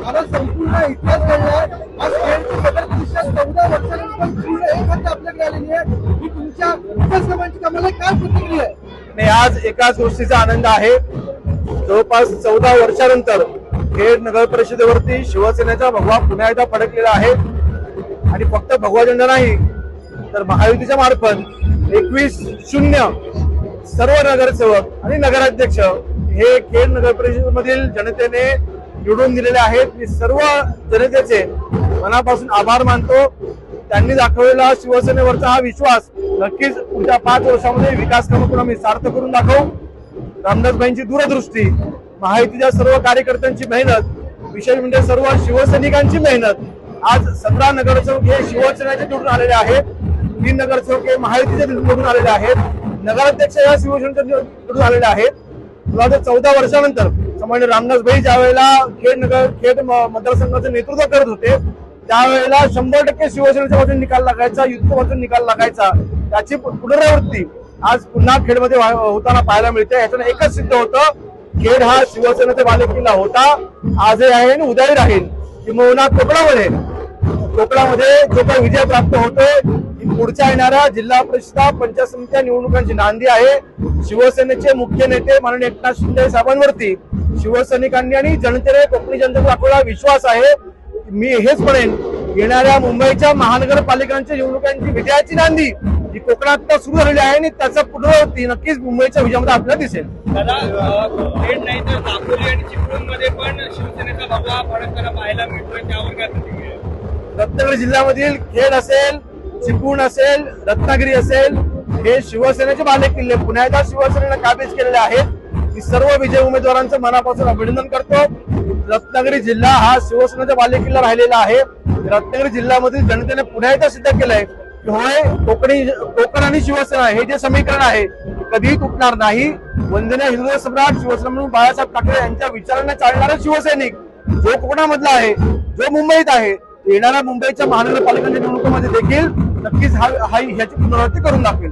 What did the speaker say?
आता संपूर्ण इतिहास घडलाय। आज खेळची नगर परिषद 14 वर्षानंतर पूर्ण एक हात आपल्याकडे आलेली आहे। ही तुमच्या विकासकामांची कामाला काय प्रतिक्रिया आहे? नाही, आज एकाच गोष्टीचा आनंद आहे। जवळपास 14 वर्षानंतर खेड नगर परिषदेवरती शिवसेनेचा भगवा पुन्हा एकदा फडकलेला आहे आणि फक्त भगवा झेंडा नाही तर महायुतीच्या मार्फत 21-0 सर्व नगरसेवक आणि नगराध्यक्ष हे खेड नगर परिषदेमधील जनतेने निवडून दिलेले आहेत। मी सर्व जनतेचे मनापासून आभार मानतो। त्यांनी दाखवलेला शिवसेनेवरचा हा विश्वास नक्कीच पुढच्या 5 वर्षामध्ये विकास कामातून आम्ही सार्थ करून दाखवू। रामदासबाईंची दूरदृष्टी, महायुतीच्या सर्व कार्यकर्त्यांची मेहनत, विशेष म्हणजे सर्व शिवसैनिकांची मेहनत। आज 17 नगरसेवक हे शिवसेनेचे निवडून आलेले आहेत, 3 नगरसेवक हे महायुतीचे निवडून आलेले आहेत, नगराध्यक्ष या शिवसेनेचे निवडून आलेले आहेत। 14 वर्षानंतर सामान्य रामदासबाई ज्या वेळेला खेड मतदारसंघाचं नेतृत्व करत होते त्यावेळेला 100% शिवसेनेच्या बाजूने निकाल लागायचा, युतीच्या बाजूने निकाल लागायचा। त्याची पुनरावृत्ती आज पुन्हा खेडमध्ये होताना पाहायला मिळते। याच्यानं एकच सिद्ध होतं, खेड हा शिवसेनेचा बालेकिल्ला होता, आजही आहे आणि उद्याही राहील। किंबहुना कोकणामध्ये जो काही विजय प्राप्त होतोय पुढच्या येणाऱ्या जिल्हा परिषद पंचायत समित्या निवडणुकांची नांदी आहे। शिवसेनेचे मुख्य नेते माननीय एकनाथ शिंदे साहेबांवरती शिवसैनिकांनी आणि जनतेने, कोकणी जनतेने दाखवलेला विश्वास आहे। मी हेच म्हणेन, येणाऱ्या मुंबईच्या महानगरपालिकांच्या निवडणुकांची विजयाची नांदी ही कोकणात सुरू झालेली आहे आणि त्याचा पुनरावृत्ती नक्कीच मुंबईच्या विजयामध्ये आपल्याला दिसेल। खेड नाही तर दापोली आणि चिपळूणमध्ये पण शिवसेनेचा भगवा फडकताना पाहायला मिळतोय, त्यावर काय प्रतिक्रिया आहे? रत्नागिरी जिल्ह्यामधील खेड असेल, चिपळूण असेल, रत्नागिरी असेल, हे शिवसेनेचे बालेकिल्ले पुन्हा एकदा शिवसेनेने काबीज केलेले आहेत। मी सर्व विजय उमेदवारांचं मनापासून अभिनंदन करतो। रत्नागिरी जिल्हा हा शिवसेनेचा बालेकिल्ला राहिलेला आहे। रत्नागिरी जिल्ह्यामधील जनतेने पुन्हा एकदा सिद्ध केलंय की होय, कोकण आणि शिवसेना हे जे समीकरण आहे कधीही तुटणार नाही। वंदनीय हिंदू सम्राट शिवसेना म्हणून बाळासाहेब ठाकरे यांच्या विचारांना चालणारा शिवसैनिक जो कोकणामधला आहे, जो मुंबईत आहे, येणाऱ्या मुंबईच्या महानगरपालिकांच्या निवडणुकीमध्ये देखील नक्कीच ह्याची पुनरावृत्ती करून दाखवेल।